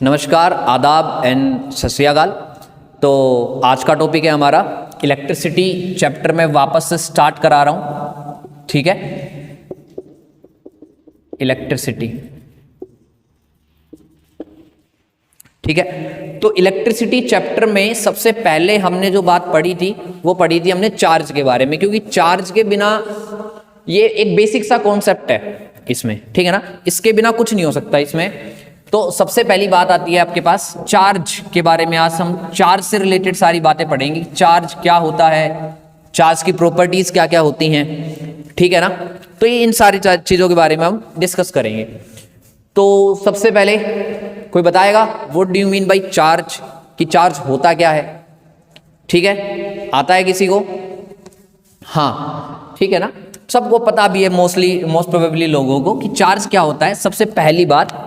नमस्कार, आदाब एंड सत श्री अकाल। तो आज का टॉपिक है हमारा इलेक्ट्रिसिटी चैप्टर में वापस से स्टार्ट करा रहा हूँ। ठीक है, इलेक्ट्रिसिटी। ठीक है, तो इलेक्ट्रिसिटी चैप्टर में सबसे पहले हमने जो बात पढ़ी थी वो पढ़ी थी हमने चार्ज के बारे में, क्योंकि चार्ज के बिना ये एक बेसिक सा कॉन्सेप्ट है इसमें। ठीक है ना, इसके बिना कुछ नहीं हो सकता इसमें। तो सबसे पहली बात आती है आपके पास चार्ज के बारे में। आज हम चार्ज से रिलेटेड सारी बातें पढ़ेंगे। चार्ज क्या होता है, चार्ज की प्रॉपर्टीज क्या क्या होती हैं, ठीक है ना। तो ये इन सारी चीज़ों के बारे में हम डिस्कस करेंगे। तो सबसे पहले कोई बताएगा what do you mean by charge, कि चार्ज होता क्या है। ठीक है, आता है किसी को? हाँ, ठीक है ना, सबको पता भी है मोस्ट प्रोबेबली लोगों को कि चार्ज क्या होता है। सबसे पहली बात,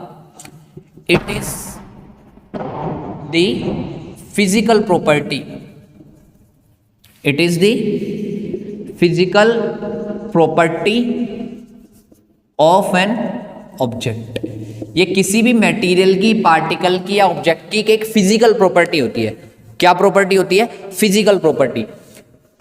it is the physical property. It is the physical property of an object. ये किसी भी मटेरियल की, पार्टिकल की या ऑब्जेक्ट की एक फिजिकल प्रॉपर्टी होती है। क्या प्रॉपर्टी होती है? Physical property.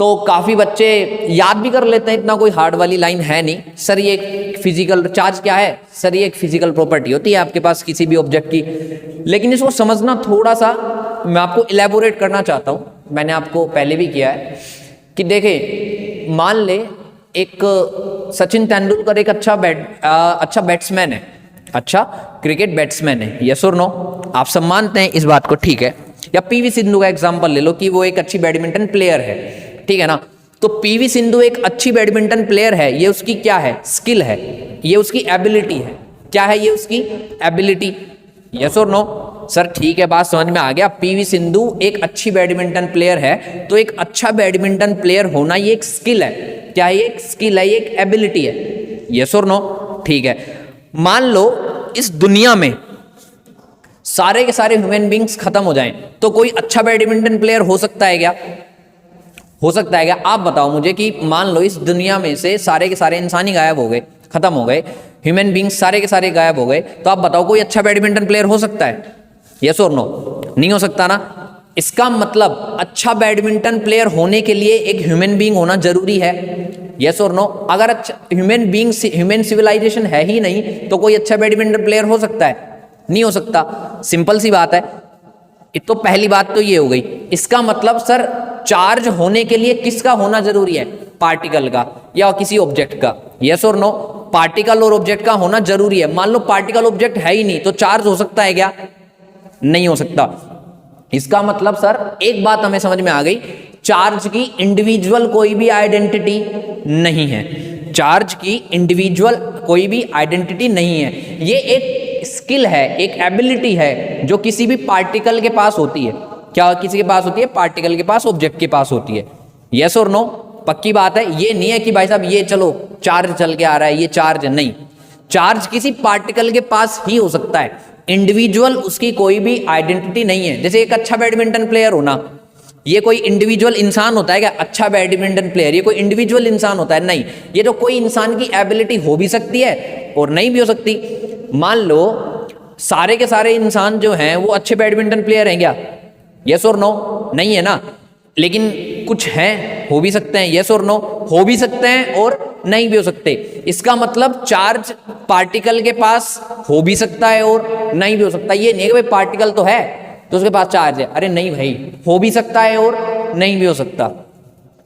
तो काफ़ी बच्चे याद भी कर लेते हैं, इतना कोई हार्ड वाली लाइन है नहीं। सर ये एक फिजिकल चार्ज क्या है? सर ये एक फिजिकल प्रॉपर्टी होती है आपके पास किसी भी ऑब्जेक्ट की। लेकिन इसको समझना थोड़ा सा मैं आपको इलेबोरेट करना चाहता हूँ। मैंने आपको पहले भी किया है कि देखें, मान ले एक सचिन तेंदुलकर एक अच्छा बैट्समैन है, अच्छा क्रिकेट बैट्समैन है, यस और नो? आप सब मानते हैं इस बात को, ठीक है। या पीवी सिंधु का एग्जाम्पल ले लो कि वो एक अच्छी बैडमिंटन प्लेयर है, ठीक है ना। तो पीवी सिंधु एक अच्छी बैडमिंटन प्लेयर है, ये उसकी क्या है? स्किल है, ये उसकी एबिलिटी है। क्या है ये? उसकी एबिलिटी, यस और नो? सर ठीक है, बात समझ में आ गया। पीवी सिंधु एक अच्छी बैडमिंटन प्लेयर है, तो एक अच्छा बैडमिंटन प्लेयर होना ये एक स्किल है। क्या है? ये एक स्किल है, ये एक एबिलिटी है, यस और नो? ठीक है, मान लो इस दुनिया में सारे के सारे ह्यूमन बींग्स खत्म हो जाएं, तो कोई अच्छा बैडमिंटन प्लेयर हो सकता है क्या? हो सकता है क्या? आप बताओ मुझे कि मान लो इस दुनिया में से सारे के सारे इंसान ही गायब हो गए, खत्म हो गए, ह्यूमन बींग्स सारे के सारे गायब हो गए, तो आप बताओ कोई अच्छा बैडमिंटन प्लेयर हो सकता है? यस और नो? नहीं हो सकता ना। इसका मतलब अच्छा बैडमिंटन प्लेयर होने के लिए एक ह्यूमन बींग होना जरूरी है, यस और नो? अगर अच्छा ह्यूमन सिविलाइजेशन है ही नहीं तो कोई अच्छा बैडमिंटन प्लेयर हो सकता है? नहीं हो सकता। सिंपल सी बात है। तो पहली बात तो ये हो गई। इसका मतलब सर चार्ज होने के लिए किसका होना जरूरी है? पार्टिकल का या किसी ऑब्जेक्ट का, यस और नो? पार्टिकल और ऑब्जेक्ट का होना जरूरी है। मान लो पार्टिकल ऑब्जेक्ट है ही नहीं, तो चार्ज हो सकता है क्या? नहीं हो सकता। इसका मतलब सर एक बात हमें समझ में आ गई, चार्ज की इंडिविजुअल कोई भी आइडेंटिटी नहीं है। चार्ज की इंडिविजुअल कोई भी आइडेंटिटी नहीं है। ये एक स्किल है, एक एबिलिटी है जो किसी भी पार्टिकल के पास होती है। क्या किसी के पास होती है? पार्टिकल के पास, ऑब्जेक्ट के पास होती है, यस और नो? पक्की बात है। ये नहीं है कि भाई साहब ये चलो चार्ज चल के आ रहा है, ये चार्ज है, नहीं। चार्ज किसी पार्टिकल के पास ही हो सकता है, इंडिविजुअल उसकी कोई भी आइडेंटिटी नहीं है। जैसे एक अच्छा बैडमिंटन प्लेयर होना, ये कोई इंडिविजुअल इंसान होता है क्या? अच्छा बैडमिंटन प्लेयर ये कोई इंडिविजुअल इंसान होता है? नहीं। ये तो कोई इंसान की एबिलिटी हो भी सकती है और नहीं भी हो सकती। मान लो सारे के सारे इंसान जो हैं वो अच्छे बैडमिंटन प्लेयर हैं क्या? यस और नो? नहीं है ना। लेकिन कुछ हैं, हो भी सकते हैं, यस और नो? हो भी सकते हैं और नहीं भी हो सकते। इसका मतलब चार्ज पार्टिकल के पास हो भी सकता है और नहीं भी हो सकता। ये नहीं है कि भाई पार्टिकल तो है तो उसके पास चार्ज है। अरे नहीं भाई, हो भी सकता है और नहीं भी हो सकता,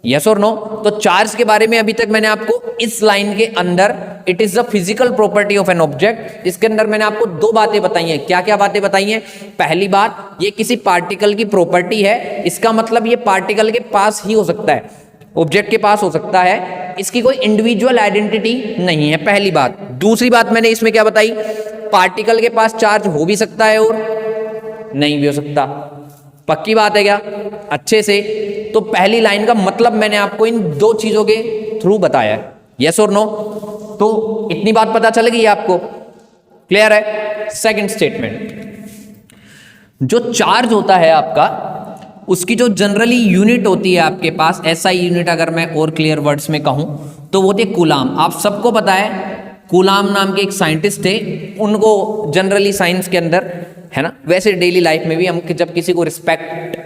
यस और नो? तो चार्ज के बारे में अभी तक मैंने आपको इस लाइन के अंदर it is the physical property of an object, इसके अंदर मैंने आपको दो बातें बताई हैं। क्या क्या बातें बताई हैं? पहली बात, ये किसी पार्टिकल की प्रॉपर्टी है, इसका मतलब ये पार्टिकल के पास ही हो सकता है, ऑब्जेक्ट के पास हो सकता है, इसकी कोई इंडिविजुअल आइडेंटिटी नहीं है, पहली बात। दूसरी बात मैंने इसमें क्या बताई? पार्टिकल के पास चार्ज हो भी सकता है और नहीं भी हो सकता। पक्की बात है क्या? अच्छे से। तो पहली लाइन का मतलब मैंने आपको इन दो चीजों के थ्रू बताया है, यस और नो? तो इतनी बात पता चल गई आपको, क्लियर है? सेकंड स्टेटमेंट, जो चार्ज होता है आपका, उसकी जो जनरली यूनिट होती है आपके पास, एसआई यूनिट अगर मैं और क्लियर वर्ड्स में कहूं तो वो होती है कूलाम। आप सबको पता है कूलाम नाम के एक साइंटिस्ट थे, उनको जनरली साइंस के अंदर है ना। वैसे डेली लाइफ में भी हम जब किसी को रिस्पेक्ट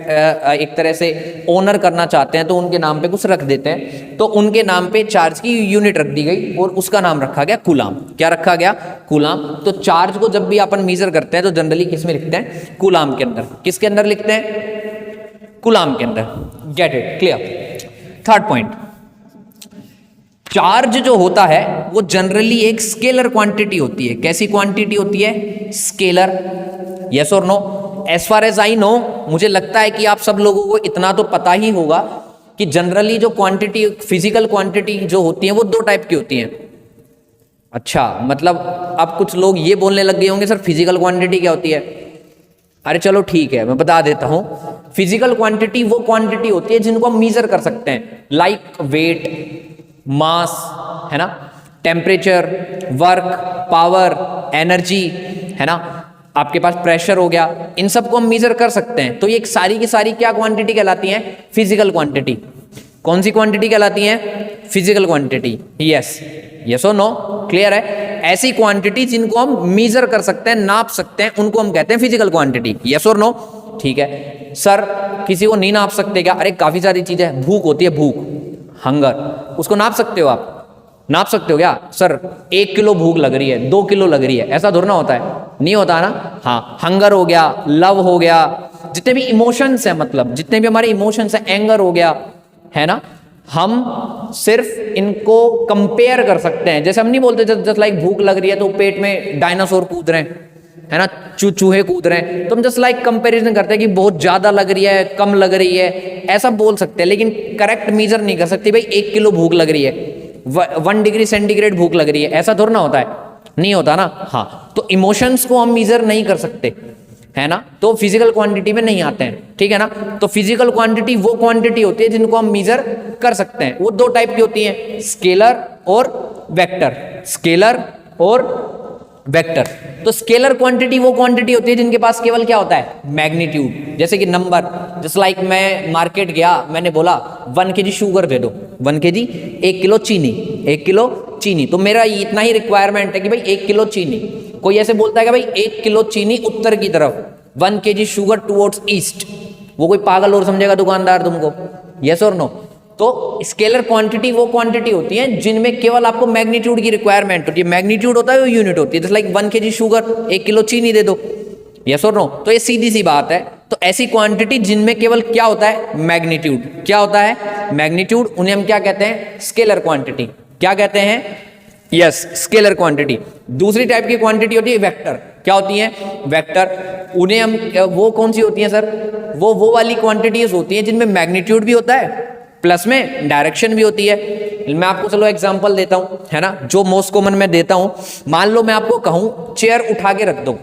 एक तरह से ऑनर करना चाहते हैं तो उनके नाम पे कुछ रख देते हैं, तो उनके नाम पे चार्ज की यूनिट रख दी गई और उसका नाम रखा गया कूलाम। क्या रखा गया? कूलाम। तो चार्ज को जब भी अपन मेजर करते हैं तो जनरली किस में लिखते हैं? कूलाम के अंदर। किसके अंदर लिखते हैं? कूलाम के अंदर। Get it? Clear. Third point, charge जो होता है वो जनरली एक स्केलर क्वांटिटी होती है। कैसी क्वांटिटी होती है? स्केलर। यस और no? As far as I know, मुझे लगता है कि आप सब लोगों को इतना तो पता ही होगा कि जनरली जो क्वांटिटी, फिजिकल क्वांटिटी जो होती है वो दो टाइप की होती हैं। अच्छा, मतलब अब कुछ लोग ये बोलने लग गए होंगे सर फिजिकल क्वांटिटी क्या होती है? अरे चलो ठीक है, मैं बता देता हूं। फिजिकल क्वांटिटी वो क्वांटिटी होती है जिनको हम मीजर कर सकते हैं, लाइक वेट, मास, है ना, टेम्परेचर, वर्क, पावर, एनर्जी, है ना, आपके पास प्रेशर हो गया, इन सबको हम मीजर कर सकते हैं। तो ये सारी की सारी क्या क्वांटिटी कहलाती हैं? Physical quantity. कौन सी क्वांटिटी कहलाती है? Physical quantity. यस, यस और नो? क्लियर है? ऐसी क्वांटिटी जिनको हम मीजर कर सकते हैं, नाप सकते हैं, उनको हम कहते हैं फिजिकल क्वांटिटी। यस और नो? ठीक है सर, किसी को नहीं नाप सकते क्या? अरे काफी सारी चीजें, भूख होती है, भूख, हंगर, उसको नाप सकते हो आप? नाप सकते हो क्या? सर 1 किलो भूख लग रही है, 2 किलो लग रही है, ऐसा थोड़ा ना होता है, नहीं होता ना। हाँ, हंगर हो गया, लव हो गया, जितने भी इमोशंस है, मतलब जितने भी हमारे इमोशंस है, एंगर हो गया, है ना, हम सिर्फ इनको कंपेयर कर सकते हैं। जैसे हम नहीं बोलते जस्ट लाइक भूख लग रही है तो पेट में डायनासोर कूद रहे हैं, है ना, चूहे कूद रहे हैं, तो हम जस्ट लाइक कंपैरिजन करते हैं कि बहुत ज्यादा लग रही है, कम लग रही है, ऐसा बोल सकते हैं, लेकिन करेक्ट मीजर नहीं कर सकते। भाई 1 किलो भूख लग रही है, 1 डिग्री सेंटीग्रेड भूख लग रही है, ऐसा थोड़ा ना होता है, नहीं होता ना। हाँ, तो इमोशंस को हम मीजर नहीं कर सकते, है ना, तो फिजिकल क्वांटिटी में नहीं आते हैं, ठीक है ना। तो फिजिकल क्वांटिटी वो क्वांटिटी होती है जिनको हम मीजर कर सकते हैं। वो दो टाइप की होती हैं, स्केलर और वेक्टर। स्केलर और वेक्टर। तो स्केलर क्वांटिटी वो क्वांटिटी होती है जिनके पास केवल क्या होता है? मैग्नीट्यूड। जैसे कि नंबर, जस्ट लाइक मैं मार्केट गया, मैंने बोला 1 kg शुगर दे दो, 1 kg, 1 किलो चीनी, 1 किलो चीनी, तो मेरा इतना ही रिक्वायरमेंट है कि भाई 1 किलो चीनी। कोई ऐसे बोलता है कि भाई 1 किलो चीनी उत्तर की तरफ, 1 kg शुगर टुवर्ड्स ईस्ट, वो कोई पागल और समझेगा दुकानदार तुमको? यस और नो? तो स्केलर क्वांटिटी वो क्वांटिटी होती है जिनमें केवल आपको मैग्नीट्यूड की रिक्वायरमेंट होती है। मैग्नीट्यूड होता है वो यूनिट होती है, जैसे लाइक 1 kg शुगर, 1 किलो चीनी दे दो। यस और नो? तो ये सीधी सी बात है। तो ऐसी क्वांटिटी जिनमें केवल क्या होता है? मैग्नीट्यूड। क्या होता है? मैग्नीट्यूड। उन्हें हम क्या कहते हैं? Scalar quantity. क्या कहते हैं? Yes, scalar quantity. दूसरी टाइप की क्वांटिटी होती है वेक्टर। क्या होती है? वेक्टर। उन्हें हम, वो कौन सी होती है सर? वो वाली क्वांटिटीज होती है जिनमें मैग्नीट्यूड भी होता है प्लस में डायरेक्शन भी होती है। मैं आपको चलो एग्जांपल देता हूं, है ना, जो मोस्ट कॉमन मैं देता हूं। मान लो मैं आपको कहूं चेयर उठा के रख दो,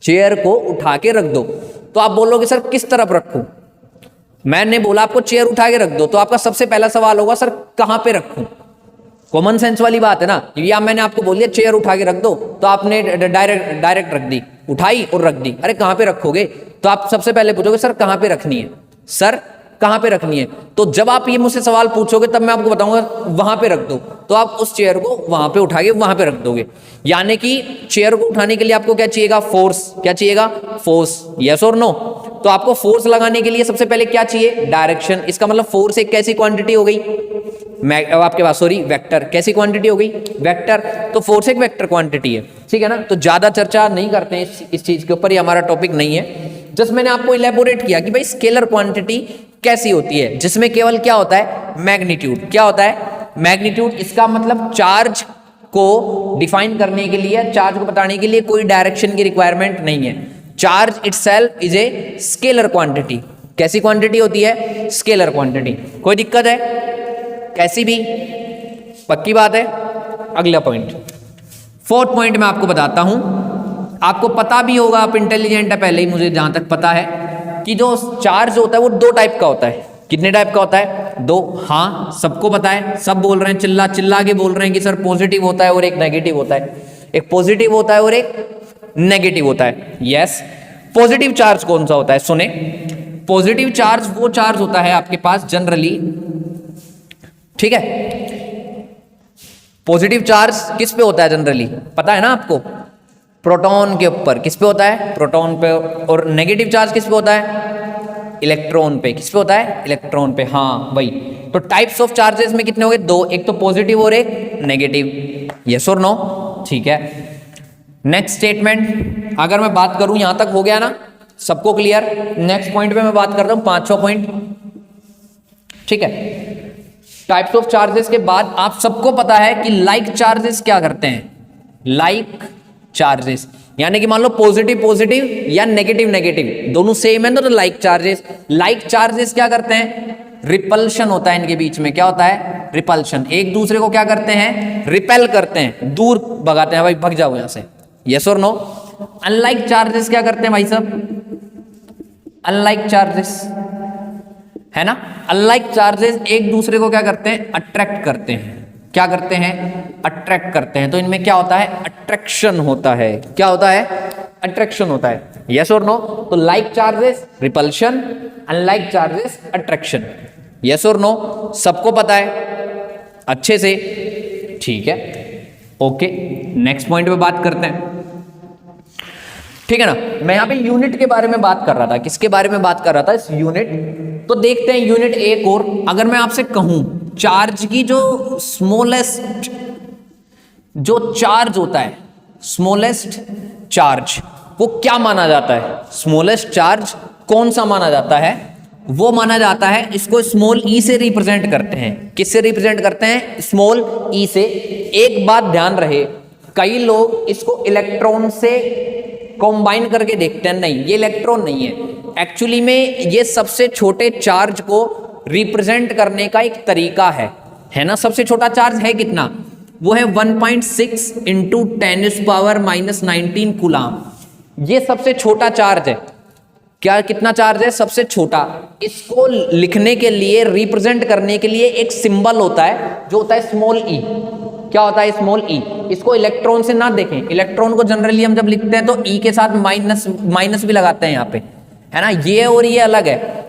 चेयर को उठा के रख दो, तो आप बोलोगे सर किस तरफ रखूं? मैंने बोला आपको चेयर उठा के रख दो, तो आपका सबसे पहला सवाल होगा सर कहां पे रखूं? कॉमन सेंस वाली बात है ना। या मैंने आपको बोल दिया चेयर उठा के रख दो, तो आपने डायरेक्ट रख दी, उठाई और रख दी। अरे कहां पे रखोगे? तो आप सबसे पहले पूछोगे सर कहां पे रखनी है, सर कहां पे रखनी है। तो जब आप ये मुझसे सवाल पूछोगे तब मैं आपको बताऊंगा वहां पे रख दो, तो आप उस चेयर को वहां पे उठा के वहां पे रख दोगे। यानी कि चेयर को उठाने के लिए आपको क्या चाहिएगा? फोर्स। क्या चाहिएगा? फोर्स। यस और नो? तो आपको फोर्स लगाने के लिए सबसे पहले क्या चाहिए? डायरेक्शन। इसका मतलब फोर्स एक कैसी क्वांटिटी हो गई? आपके पास सॉरी वेक्टर। कैसी क्वांटिटी हो गई? वेक्टर। तो फोर्स एक वेक्टर क्वांटिटी है, ठीक है ना। तो ज्यादा चर्चा नहीं करते हैं इस चीज के ऊपर, ये हमारा टॉपिक नहीं है। जस्ट मैंने आपको इलेबोरेट किया कि भाई स्केलर क्वांटिटी कैसी होती है, जिसमें केवल क्या होता है? मैग्नीट्यूड। क्या होता है? मैग्नीट्यूड। इसका मतलब चार्ज को डिफाइन करने के लिए, चार्ज को बताने के लिए कोई डायरेक्शन की रिक्वायरमेंट नहीं है। Charge itself is a scalar quantity. कैसी क्वांटिटी होती है? Scalar quantity. कोई दिक्कत है? कैसी भी? पक्की बात है। अगला पॉइंट, फोर्थ पॉइंट मैं आपको बताता हूं। आपको पता भी होगा, आप इंटेलिजेंट है पहले ही, मुझे जहां तक पता है कि जो चार्ज होता है वो 2 टाइप का होता है। कितने टाइप का होता है? 2। हाँ, सबको पता है, सब बोल रहे हैं, चिल्ला के बोल रहे हैं कि सर पॉजिटिव होता है और एक नेगेटिव होता है। एक पॉजिटिव होता है और एक नेगेटिव होता है। यस। पॉजिटिव चार्ज कौन सा होता है? सुने, पॉजिटिव चार्ज वो चार्ज होता है आपके पास जनरली, ठीक है। पॉजिटिव चार्ज किस पे होता है जनरली? पता है ना आपको? प्रोटॉन के ऊपर, किस पे होता है? प्रोटॉन पे। और नेगेटिव चार्ज किस पे होता है? इलेक्ट्रॉन पे। किस पे होता है? इलेक्ट्रॉन पे। हाँ वही। तो टाइप्स ऑफ चार्जेस में कितने हो गए? दो, एक तो पॉजिटिव और एक नेगेटिव। यस और नो? ठीक है। नेक्स्ट स्टेटमेंट, अगर मैं बात करूं, यहां तक हो गया ना, सबको क्लियर? नेक्स्ट पॉइंट पे मैं बात करता हूं, पांचवा पॉइंट। ठीक है, टाइप्स ऑफ चार्जेस के बाद आप सबको पता है कि लाइक चार्जेस क्या करते हैं? लाइक चार्जेस यानी कि मान लो पॉजिटिव पॉजिटिव या नेगेटिव नेगेटिव दोनों सेम है ना, तो लाइक चार्जेस। लाइक चार्जेस क्या करते हैं? रिपल्शन होता है इनके बीच में। क्या होता है? रिपल्शन। एक दूसरे को क्या करते हैं? रिपेल करते हैं, दूर भगाते हैं, भाई भाग जाओ यहां से। यस और नो? अनलाइक चार्जेस क्या करते हैं भाई साहब? अनलाइक चार्जेस है ना, अनलाइक चार्जेस एक दूसरे को क्या करते हैं? अट्रैक्ट करते हैं। क्या करते हैं? अट्रैक्ट करते हैं। तो इनमें क्या होता है? अट्रैक्शन होता है। क्या होता है? अट्रैक्शन होता है। यस और नो? तो like charges repulsion, unlike charges attraction. Yes और नो? सबको पता है अच्छे से? ठीक है, ओके। नेक्स्ट पॉइंट पे बात करते हैं। ठीक है ना, मैं यहां पे यूनिट के बारे में बात कर रहा था। किसके बारे में बात कर रहा था? इस यूनिट। तो देखते हैं यूनिट एक और। अगर मैं आपसे कहूं चार्ज की जो स्मॉलेस्ट जो चार्ज होता है, स्मॉलेस्ट चार्ज, वो क्या माना जाता है? स्मॉलेस्ट चार्ज कौन सा माना जाता है? वो माना जाता है, इसको स्मॉल ई से रिप्रेजेंट करते हैं। किससे रिप्रेजेंट करते हैं? स्मॉल ई से। एक बात ध्यान रहे, कई लोग इसको इलेक्ट्रॉन से कंबाइन करके देखते हैं। नहीं, ये इलेक्ट्रॉन नहीं है। एक्चुअली में ये सबसे छोटे चार्ज को रिप्रेजेंट करने का एक तरीका है ना। सबसे छोटा चार्ज है कितना? वो है 1.6 इंटू 10⁻⁻19 कूलाम। ये सबसे छोटा चार्ज है। क्या कितना चार्ज है? सबसे छोटा। इसको लिखने के लिए, रिप्रेजेंट करने के लिए एक सिंबल होता है, जो होता है स्मॉल ई। क्या होता है? स्मॉल ई। इसको इलेक्ट्रॉन से ना देखें। इलेक्ट्रॉन को जनरली हम जब लिखते हैं तो ई के साथ माइनस भी लगाते हैं यहाँ पे, है ना। ये और ये अलग है,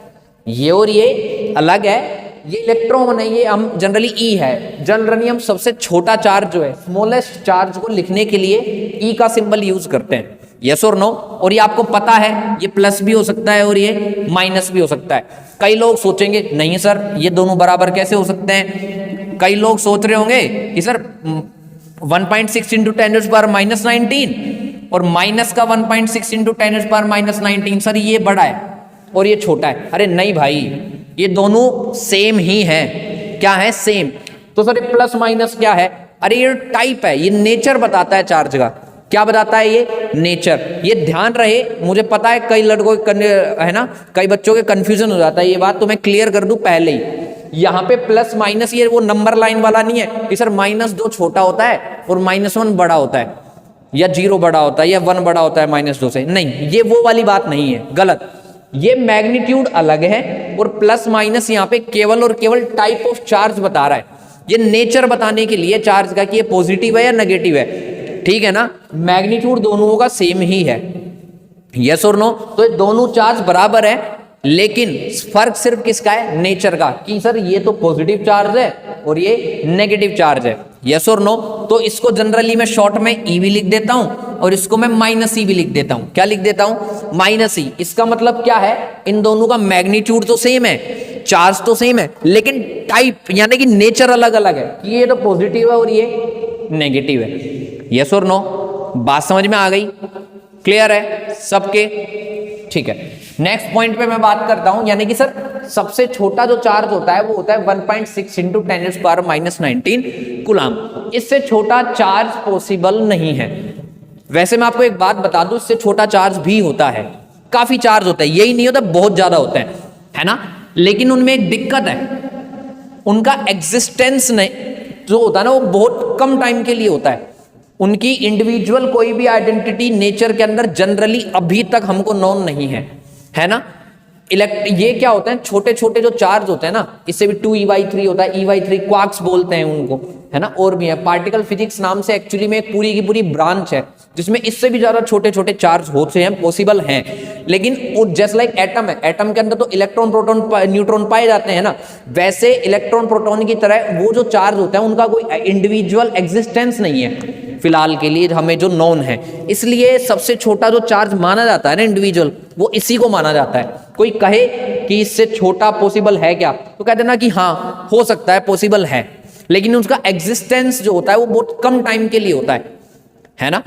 ये और ये अलग है। ये इलेक्ट्रॉन है, ये हम जनरली ई है। जनरली हम सबसे छोटा चार्ज जो है, स्मॉलेस्ट चार्ज को लिखने के लिए ई का सिंबल यूज करते हैं। यस और नो? और ये आपको पता है, ये प्लस भी हो सकता है और ये माइनस भी हो सकता है। कई लोग सोचेंगे नहीं सर, ये दोनों बराबर कैसे हो सकते हैं? कई लोग सोच रहे होंगे कि सर 1.6 इंटू 10⁻⁻19 और माइनस का 1.6 इंटू 10⁻⁻19, सर ये बड़ा है और ये छोटा है। अरे नहीं भाई, ये दोनों सेम ही है। क्या है? सेम। तो सर ये प्लस माइनस क्या है? अरे ये टाइप है, ये नेचर बताता है चार्ज का। क्या बताता है? ये नेचर। ये ध्यान रहे, मुझे पता है कई लड़कों है ना, कई बच्चों के कंफ्यूजन हो जाता है। ये बात तो मैं क्लियर कर दूं पहले ही। यहाँ पे प्लस माइनस ये वो नंबर लाइन वाला नहीं है कि सर -2 छोटा होता है और -1 बड़ा होता है, या 0 बड़ा होता है, या 1 बड़ा होता है -2 से। नहीं, ये वो वाली बात नहीं है, गलत। ये मैग्नीट्यूड अलग है और प्लस माइनस यहाँ पे केवल और केवल टाइप ऑफ चार्ज बता रहा है। ये नेचर बताने के लिए चार्ज का कि ये पॉजिटिव है या नेगेटिव है। ठीक है ना, मैग्नीट्यूड दोनों का सेम ही है। यस और नो? तो ये दोनों चार्ज बराबर है, लेकिन फर्क सिर्फ किसका है? नेचर का, कि सर ये तो पॉजिटिव चार्ज है और ये नेगेटिव चार्ज है। यस और नो? तो इसको जनरली मैं शॉर्ट में ई भी लिख देता हूं और इसको मैं -ई भी लिख देता हूं। क्या लिख देता हूं? -ई। इसका मतलब क्या है? इन दोनों का मैग्नीट्यूड तो सेम है, चार्ज तो सेम है, लेकिन टाइप यानी कि नेचर अलग अलग है, कि ये तो पॉजिटिव है और ये नेगेटिव है। यस और नो? बात समझ में आ गई? क्लियर है सबके? ठीक है। नेक्स्ट पॉइंट पे मैं बात करता हूं, यानी कि सर सबसे छोटा जो चार्ज होता है वो होता है 1.6 इंटू 10⁻⁻19 कूलाम। इससे छोटा चार्ज पॉसिबल नहीं है। वैसे मैं आपको एक बात बता दूं, इससे छोटा चार्ज भी होता है, काफी चार्ज होता है, यही नहीं होता बहुत ज्यादा होता है ना। लेकिन उनमें एक दिक्कत है, उनका एग्जिस्टेंस नहीं जो होता है ना, वो बहुत कम टाइम के लिए होता है। उनकी इंडिविजुअल कोई भी आइडेंटिटी नेचर के अंदर जनरली अभी तक हमको नोन नहीं है ना। ये क्या होते हैं? छोटे छोटे जो चार्ज होते हैं ना, इससे भी 2e/3 होता है, e/3 क्वार्क्स बोलते हैं उनको, है ना। और भी है, पार्टिकल फिजिक्स नाम से एक्चुअली में एक पूरी की पूरी ब्रांच है जिसमें इससे भी ज्यादा छोटे छोटे चार्ज होते हैं, पॉसिबल हैं। लेकिन जस्ट लाइक एटम है, एटम के अंदर तो इलेक्ट्रॉन प्रोटॉन न्यूट्रॉन पाए जाते हैं ना, वैसे इलेक्ट्रॉन प्रोटॉन की तरह वो जो चार्ज होता है उनका कोई इंडिविजुअल एग्जिस्टेंस नहीं है। फिलहाल के लिए हमें जो नोन है। इसलिए सबसे छोटा जो चार्ज माना जाता है ना इंडिविजुअल, वो इसी को माना जाता है। कोई कहे कि इससे छोटा पॉसिबल है क्या, तो कहते ना कि हाँ हो सकता है, पॉसिबल है, लेकिन उसका एग्जिस्टेंस जो होता है वो बहुत कम टाइम के लिए होता है ना।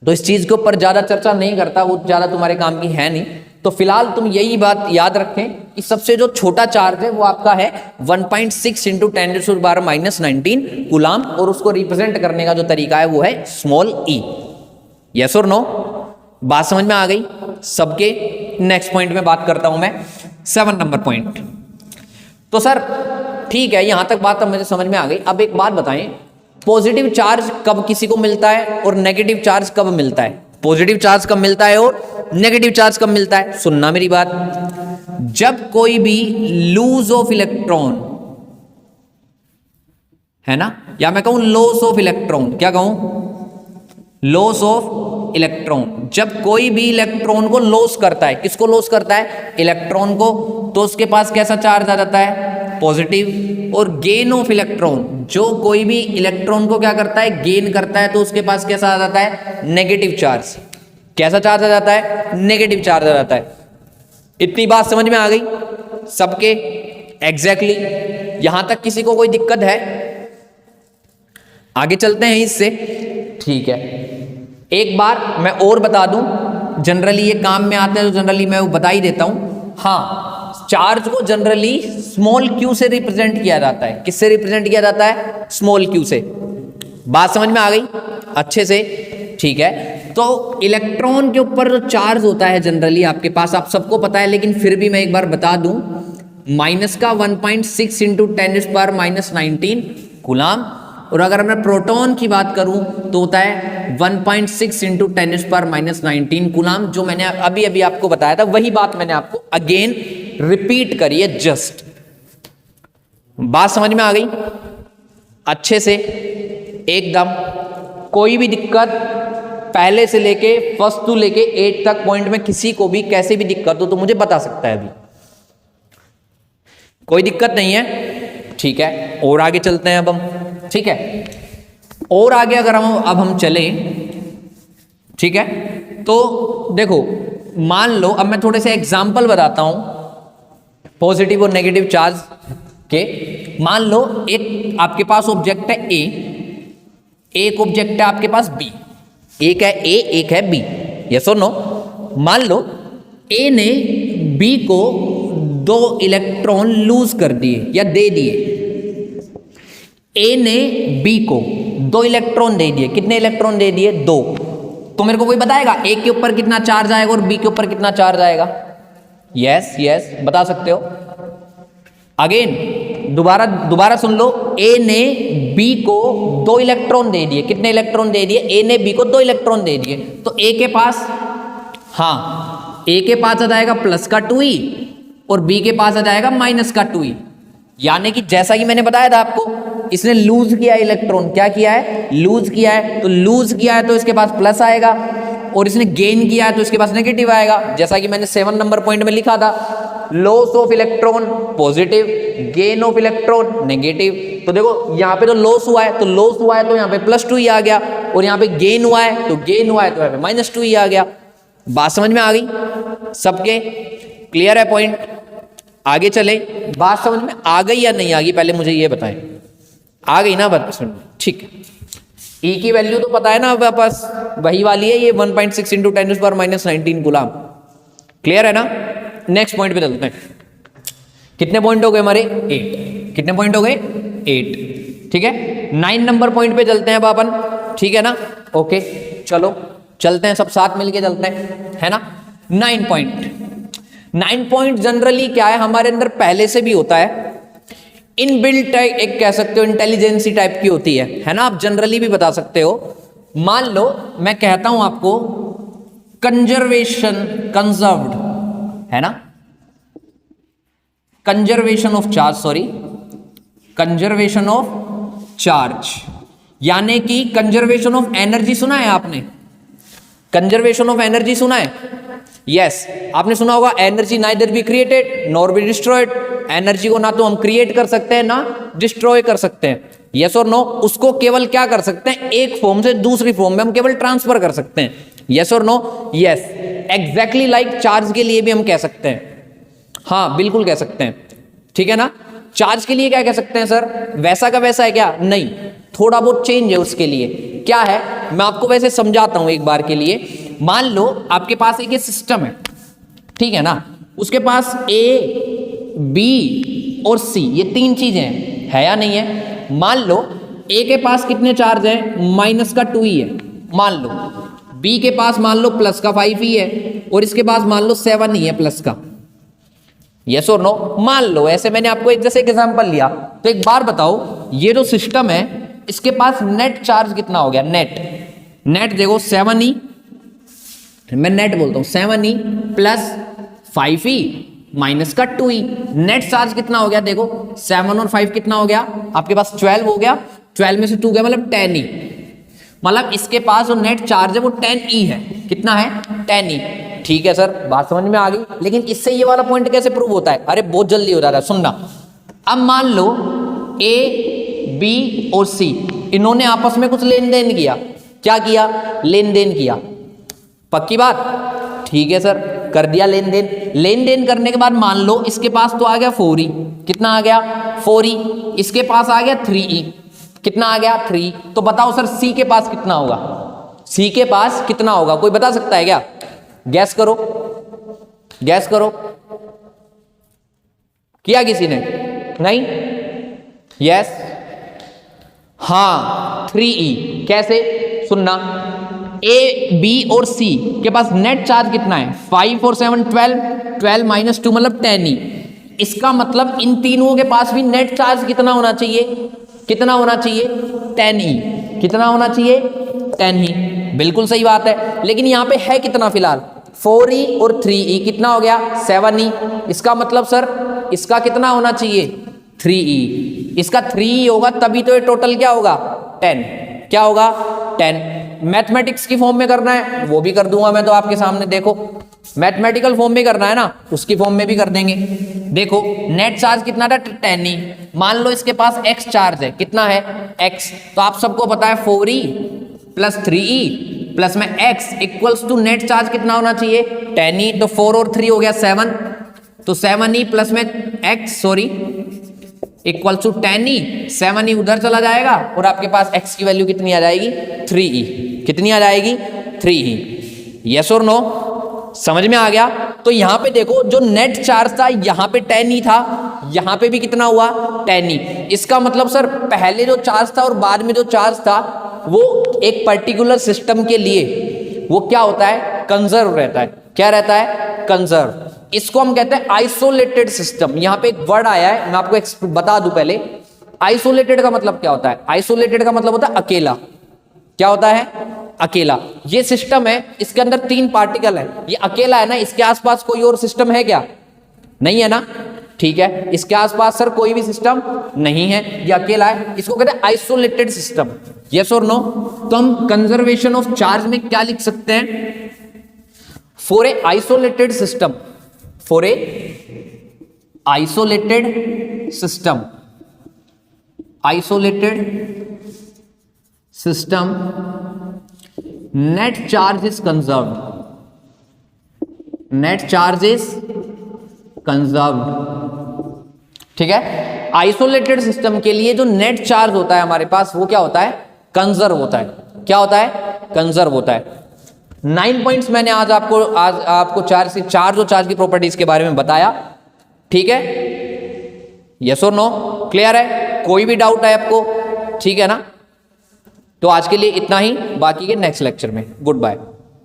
तो इस चीज के ऊपर ज्यादा चर्चा नहीं करता, वो ज्यादा तुम्हारे काम की है नहीं। तो फिलहाल तुम यही बात याद रखें कि सबसे जो छोटा चार्ज है वो आपका है 1.6 इंटू 10⁻⁻19 कूलाम, और उसको रिप्रेजेंट करने का जो तरीका है वो है स्मॉल ई। यस और नो? बात समझ में आ गई सबके? नेक्स्ट पॉइंट में बात करता हूं मैं, 7 नंबर पॉइंट। तो सर ठीक है, यहां तक बात अब मुझे समझ में आ गई। अब एक बात बताएं, पॉजिटिव चार्ज कब किसी को मिलता है और नेगेटिव चार्ज कब मिलता है? पॉजिटिव चार्ज कब मिलता है और नेगेटिव चार्ज कब मिलता है? सुनना मेरी बात। जब कोई भी लूज ऑफ इलेक्ट्रॉन है ना, या मैं कहूं लॉस ऑफ इलेक्ट्रॉन, क्या कहूं? Loss of electron. जब कोई भी इलेक्ट्रॉन को लॉस करता है, किसको लॉस करता है? इलेक्ट्रॉन को, तो उसके पास कैसा चार्ज आ जाता है? पॉजिटिव। और गेन ऑफ इलेक्ट्रॉन, जो कोई भी इलेक्ट्रॉन को क्या करता है? गेन करता है, तो उसके पास कैसा आ जाता है? Negative charge. कैसा चार्ज आ जाता है? नेगेटिव चार्ज आ जाता है। इतनी बात समझ में आ गई सबके? एग्जैक्टली। यहां तक किसी को कोई दिक्कत है? आगे चलते हैं इससे, ठीक है। एक बार मैं और बता दूं, जनरली ये काम में आता है तो जनरली मैं वो बता ही देता हूं। हाँ, चार्ज को जनरली स्मॉल क्यू से रिप्रेजेंट किया जाता है। किससे रिप्रेजेंट किया जाता है? स्मॉल क्यू से। बात समझ में आ गई अच्छे से? ठीक है। तो इलेक्ट्रॉन के ऊपर जो चार्ज होता है जनरली आपके पास, आप सबको पता है, लेकिन फिर भी मैं एक बार बता दूं, माइनस का 1.6 इंटू 10⁻⁻19 कूलाम। और अगर मैं प्रोटॉन की बात करूं तो होता है 1.6 इंटू 10⁻⁻19 कूलाम। जो मैंने अभी अभी आपको बताया था, वही बात मैंने आपको अगेन रिपीट करी है जस्ट। बात समझ में आ गई अच्छे से एकदम? कोई भी दिक्कत पहले से लेके फर्स्ट टू लेके 8 तक पॉइंट में किसी को भी कैसे भी दिक्कत हो तो मुझे बता सकता है। अभी कोई दिक्कत नहीं है, ठीक है। और आगे चलते हैं अब हम, ठीक है। और आगे अगर हम चले, ठीक है, तो देखो मान लो, अब मैं थोड़े से एग्जाम्पल बताता हूं पॉजिटिव और नेगेटिव चार्ज के। मान लो एक आपके पास ऑब्जेक्ट है ए, एक ऑब्जेक्ट है आपके पास बी। एक है ए, एक है बी। यस और नो? मान लो ए ने बी को 2 इलेक्ट्रॉन लूज कर दिए या दे दिए। ए ने बी को 2 इलेक्ट्रॉन दे दिए। कितने इलेक्ट्रॉन दे दिए? 2। तो मेरे को कोई बताएगा ए के ऊपर कितना चार्ज आएगा और बी के ऊपर कितना चार्ज आएगा? यस यस, बता सकते हो। अगेन दोबारा सुन लो, ए ने बी को 2 इलेक्ट्रॉन दे दिए। कितने इलेक्ट्रॉन दे दिए? ए ने बी को 2 इलेक्ट्रॉन दे दिए। तो ए के पास, हाँ, ए के पास आ जाएगा प्लस का 2e और बी के पास आ जाएगा माइनस का 2e। यानी कि जैसा कि मैंने बताया था आपको, इसने लूज किया है इलेक्ट्रॉन। क्या किया है? लूज किया है। तो लूज किया है तो इसके पास प्लस आएगा, और इसने गेन किया है तो इसके पास नेगेटिव आएगा। जैसा कि मैंने 7 नंबर पॉइंट में लिखा था, loss of electron positive, gain of electron negative. तो देखो यहाँ पे तो लॉस हुआ है, तो लॉस हुआ है तो यहाँ पे प्लस 2e आ गया, और यहाँ पे गेन हुआ है तो गेन हुआ है तो यहाँ पे माइनस 2e आ गया। बात समझ में आ गई सबके? क्लियर है पॉइंट? आगे चले। बात समझ में आ गई या नहीं आ गई, पहले मुझे ये बताएं। आ गई ना बात? ठीक है। ई की वैल्यू तो पता है ना वापस, वही वाली है ये 1.6 इंटू 10⁻⁻19 कूलाम। क्लियर है ना? नेक्स्ट पॉइंट पे चलते हैं। कितने पॉइंट हो गए हमारे? 8। कितने पॉइंट हो गए? 8। ठीक है। 9 नंबर पॉइंट पे चलते हैं अपन, ठीक है ना? ओके चलो चलते हैं, सब साथ मिलके चलते हैं, है ना? 9 पॉइंट जनरली क्या है, हमारे अंदर पहले से भी होता है। इनबिल्ट एक कह सकते हो इंटेलिजेंसी टाइप की होती है ना? आप जनरली भी बता सकते हो। मान लो मैं कहता हूं आपको कंजर्व्ड, है ना? Conservation of charge, sorry, conservation of charge, यानी कि कंजर्वेशन ऑफ एनर्जी सुना है आपने? कंजर्वेशन ऑफ एनर्जी सुना है? यस, आपने सुना होगा energy neither be created nor be destroyed. Energy को ना तो हम क्रिएट कर सकते हैं ना डिस्ट्रॉय कर सकते हैं। यस और नो, उसको केवल क्या कर सकते हैं, एक फॉर्म से दूसरी फॉर्म में हम केवल ट्रांसफर कर सकते हैं। यस और no, yes, exactly like charge के लिए भी हम कह सकते हैं, हाँ बिल्कुल कह सकते हैं, ठीक है ना। चार्ज के लिए क्या कह सकते हैं सर, वैसा का वैसा है क्या, नहीं, थोड़ा बहुत चेंज है उसके लिए। क्या है, मैं आपको वैसे समझाता हूं एक बार के लिए। मान लो आपके पास एक सिस्टम है, ठीक है ना, उसके पास ए, बी और सी, ये तीन चीजें हैं, है या नहीं है। मान लो ए के पास कितने चार्ज है, माइनस का 2 ही है, मान लो। बी के पास मान लो प्लस का 5 ही है, और इसके पास मान लो 7 ही है प्लस का। यस और नो, मान लो, ऐसे मैंने आपको एक जैसे एग्जांपल लिया। तो एक बार बताओ, ये जो सिस्टम है इसके पास नेट चार्ज कितना हो गया, नेट देखो 7 ई, मैं नेट बोलता हूं 7 ई प्लस 5 ई माइनस का 2 ई, नेट चार्ज कितना हो गया, देखो 7 और 5 कितना हो गया आपके पास, 12 हो गया, 12 में से 2 गया मतलब 10 ई, मतलब इसके पास जो नेट चार्ज है वो 10 ई है, कितना है, 10 ई। ठीक है सर, बात समझ में आ गई, लेकिन इससे ये वाला पॉइंट कैसे प्रूव होता है, अरे बहुत जल्दी हो रहा है, सुनना। अब मान लो ए, बी और सी, इन्होंने आपस में कुछ लेन देन किया, क्या किया, लेन देन किया, पक्की बात, ठीक है सर, कर दिया लेन देन। लेन देन करने के बाद मान लो इसके पास तो आ गया 4 ई, कितना आ गया, 4 ई, इसके पास आ गया 3 ई, कितना आ गया, 3। तो बताओ सर सी के पास कितना होगा, सी के पास कितना होगा, कोई बता सकता है क्या, गैस करो, गैस करो, किया किसी ने, नहीं, यस, हाँ 3E, कैसे, सुनना, ए, बी और सी के पास नेट चार्ज कितना है, 5 और 7 12, 12 माइनस 2 मतलब 10E। इसका मतलब इन तीनों के पास भी नेट चार्ज कितना होना चाहिए, कितना होना चाहिए, 10E, कितना होना चाहिए, 10E, बिल्कुल सही बात है। लेकिन यहां पे है कितना फिलहाल, 4E और 3E, कितना हो गया, 7E। इसका मतलब सर इसका कितना होना चाहिए, 3E, इसका 3E होगा तभी तो ये टोटल क्या होगा, 10, क्या होगा, 10। मैथमेटिक्स की फॉर्म में करना है वो भी कर दूंगा मैं तो आपके सामने, देखो मैथमेटिकल फॉर्म में करना है ना, उसकी फॉर्म में भी कर देंगे। देखो नेट चार्ज कितना था, 10E, मान लो इसके पास x चार्ज है, कितना है, x, तो आप सबको पता है 4E प्लस 3E प्लस में x equals to net charge कितना होना चाहिए, 10E। तो 4 और 3 हो गया 7, तो 7E प्लस में x, sorry, equal to 10E, 7E उधर चला जाएगा और आपके पास x की वैल्यू कितनी आ जाएगी, 3E, कितनी आ जाएगी, 3E। यस और नो, समझ में आ गया। तो यहां पे देखो जो नेट चार्ज था यहां पे 10E था, यहां पे भी कितना हुआ, 10E। इसका मतलब सर पहले जो चार्ज था और बाद में जो चार्ज था वो एक पर्टिकुलर सिस्टम के लिए वो क्या होता है, कंजर्व रहता है, क्या रहता है, कंजर्व। इसको हम कहते हैं आइसोलेटेड सिस्टम। यहां पे एक वर्ड आया है, मैं आपको बता दूं पहले, आइसोलेटेड का मतलब क्या होता है, आइसोलेटेड का मतलब होता है अकेला, क्या होता है, अकेला। ये सिस्टम है, इसके अंदर 3 पार्टिकल है, ये अकेला है ना, इसके आसपास कोई और सिस्टम है क्या, नहीं है ना, ठीक है, इसके आसपास सर कोई भी सिस्टम नहीं है, ये अकेला है, इसको कहते हैं आइसोलेटेड सिस्टम। यस और नो। तो हम कंजर्वेशन ऑफ चार्ज में क्या लिख सकते हैं, for a isolated system, for a isolated system, isolated system net charge is conserved, net charge is conserved, ठीक है। आइसोलेटेड सिस्टम के लिए जो नेट चार्ज होता है हमारे पास वो क्या होता है, कंजर्व होता है, क्या होता है, कंजर्व होता है। 9 पॉइंट्स मैंने आज आपको चार्ज और चार्ज की प्रॉपर्टीज के बारे में बताया, ठीक है। यस और नो, क्लियर है, कोई भी डाउट है आपको, ठीक है ना। तो आज के लिए इतना ही, बाकी के नेक्स्ट लेक्चर में। Good bye.